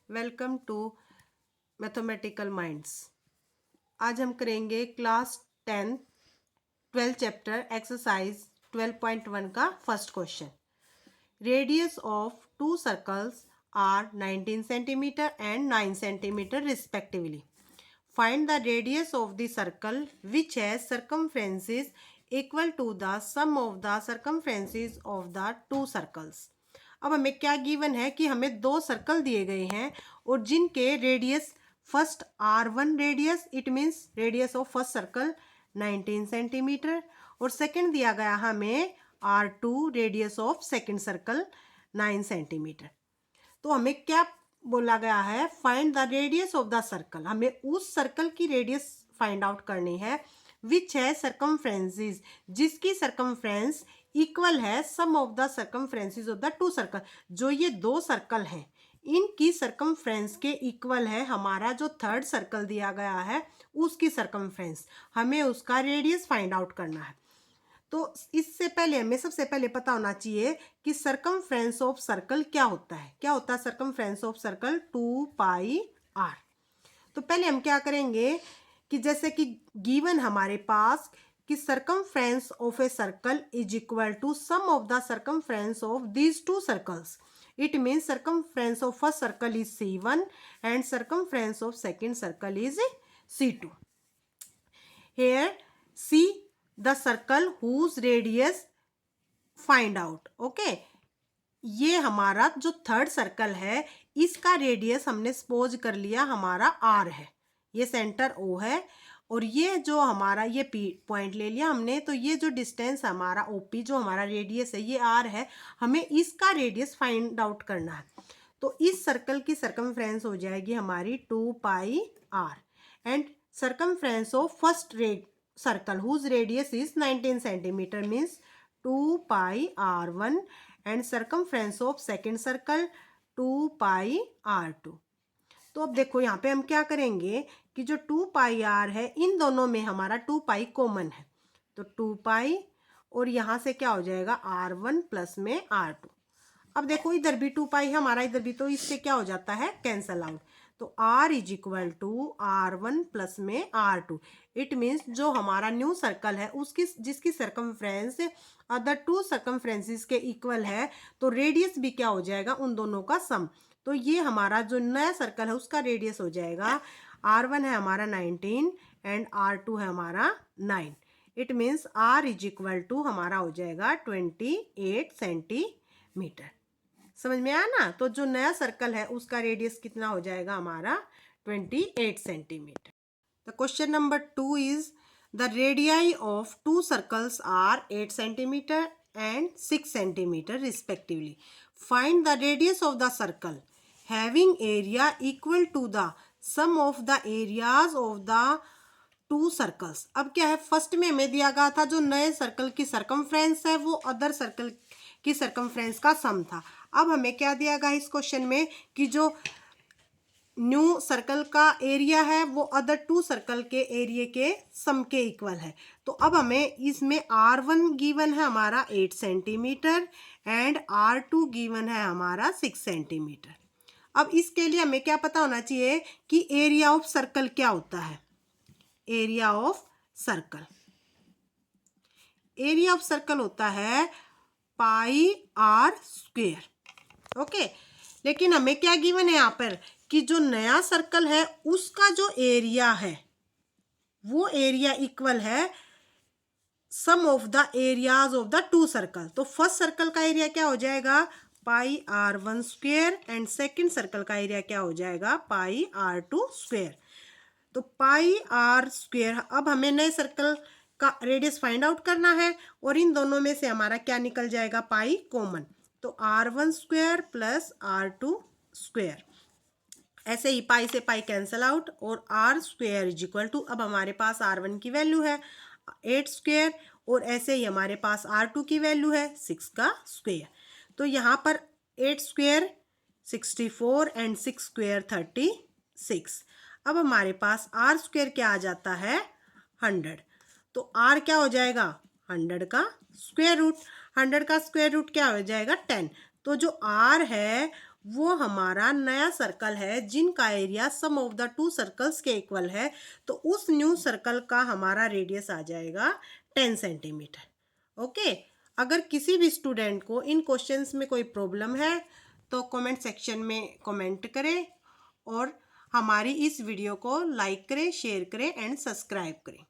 Welcome to mathematical minds. आज हम करेंगे क्लास 10 12 चैप्टर एक्सरसाइज 12.1 का first question. Radius of two circles are 19 centimetre and 9 centimetre respectively. Find the radius of the circle which has circumferences equal to the sum of the circumferences of the two circles. अब हमें क्या given है कि हमें दो circle दिए गए हैं और जिनके radius first R1 radius, it means radius of first circle 19 centimetre, और सेकंड दिया गया हमें R2 radius of second circle 9 centimetre. तो हमें क्या बोला गया है, find the radius of the circle. हमें उस सर्कल की रेडियस फाइंड आउट करनी है विच है सर्कमफ्रेंसेस, जिसकी सर्कमफ्रेंस इक्वल है sum of the circumferences of the two circle. जो ये दो सर्कल हैं इनकी सर्कमफ्रेंस के इक्वल है हमारा जो थर्ड सर्कल दिया गया है उसकी सर्कमफ्रेंस। हमें उसका रेडियस फाइंड आउट करना है। तो इससे पहले हमें सबसे पहले पता होना चाहिए कि सर्कमफ्रेंस ऑफ सर्कल क्या होता है। क्या होता है सर्कमफ्रेंस ऑफ सर्कल? 2πr। तो पहले हम क्या करेंगे कि जैसे कि गिवन हमारे पास कि circumference of a circle is equal to sum of the circumference of these two circles. It means circumference of first circle is C1 and circumference of second circle is C2। Here see the circle whose radius find out। Okay, ये हमारा जो third circle है इसका radius हमने suppose कर लिया हमारा R है, ये सेंटर O है, और ये जो हमारा ये P पॉइंट ले लिया हमने। तो ये जो डिस्टेंस हमारा OP जो हमारा रेडियस है ये R है, हमें इसका रेडियस फाइंड आउट करना है। तो इस सर्कल की सर्कमफ्रेंस हो जाएगी हमारी 2πr and circumference of first circle whose radius is 19 centimetre means 2πr1 and circumference of second circle 2πr2। तो अब देखो यहाँ पे हम क्या करेंगे कि जो 2πr है इन दोनों में हमारा 2π कॉमन है, तो 2π और यहाँ से क्या हो जाएगा R1 प्लस में R2। अब देखो इधर भी 2π है हमारा, इधर भी, तो इससे क्या हो जाता है कैंसल आउट। तो R is equal to R1 plus में R2। इट मीन्स जो हमारा न्यू सर्कल है उसकी जिसकी सर्कमफ्रेंस अदर टू सर्कमफ्रेंसेस के इक्वल है, तो रेडियस भी क्या हो जाएगा उन दोनों का सम। तो ये हमारा जो नया सर्कल है उसका रेडियस हो जाएगा R1 है हमारा 19 एंड R2 है हमारा 9। It means R is equal to हमारा हो जाएगा 28 सेंटीमीटर। समझ में आया ना? तो जो नया सर्कल है उसका रेडियस कितना हो जाएगा हमारा 28 centimetre. The question number 2 is the radii of two circles are 8 centimetre and 6 centimetre respectively. Find the radius of the circle having area equal to the sum of the areas of the two circles. अब क्या है, first में हमें दिया गया था जो नए सर्कल की सर्कमफ्रेंस है वो अदर सर्कल की सर्कमफ्रेंस का सम था। अब हमें क्या दिया गया इस क्वेश्चन में कि जो न्यू सर्कल का एरिया है वो अदर टू सर्कल के एरिया के सम के इक्वल है। तो अब हमें इसमें R1 गिवन है हमारा 8 सेंटीमीटर एंड R2 गिवन है हमारा 6 सेंटीमीटर। अब इसके लिए हमें क्या पता होना चाहिए कि एरिया ऑफ सर्कल क्या होता है। Area of circle, area of circle होता है πr²। ओके, लेकिन हमें क्या गिवन है यहाँ पर कि जो नया सर्कल है उसका जो एरिया है वो एरिया इक्वल है sum of the areas of the two circle. तो फर्स्ट सर्कल का एरिया क्या हो जाएगा πr1² एंड सेकंड सर्कल का एरिया क्या हो जाएगा πr2²। तो πr²। अब हमें नए सर्कल का रेडियस फाइंड आउट करना है और इन दोनों में से हमारा क्या निकल जाएगा पाई कॉमन, तो R1² प्लस R2²। ऐसे ही पाई से पाई कैंसल आउट और R² इज इक्वल टू, अब हमारे पास R1 की वैल्यू है 8² और ऐसे ही हमारे पास R2 की वैल्यू है 6 का स्क्वेयर। तो यहाँ पर 8² 64 एंड 6² 36। अब हमारे पास R² क्या आ जाता है 100। तो R क्या हो जाएगा 100 का स्क्वायर रूट। 100 का स्क्वायर रूट क्या हो जाएगा 10। तो जो R है वो हमारा नया सर्कल है जिनका area sum of the two circles के इक्वल है, तो उस न्यू सर्कल का हमारा रेडियस आ जाएगा 10 सेंटीमीटर। ओके, अगर किसी भी स्टूडेंट को इन क्वेश्चंस में कोई प्रॉब्लम है तो कमेंट सेक्शन में कमेंट करें और हमारी इस वीडियो को लाइक करें, शेयर करें एंड सब्सक्राइब करें।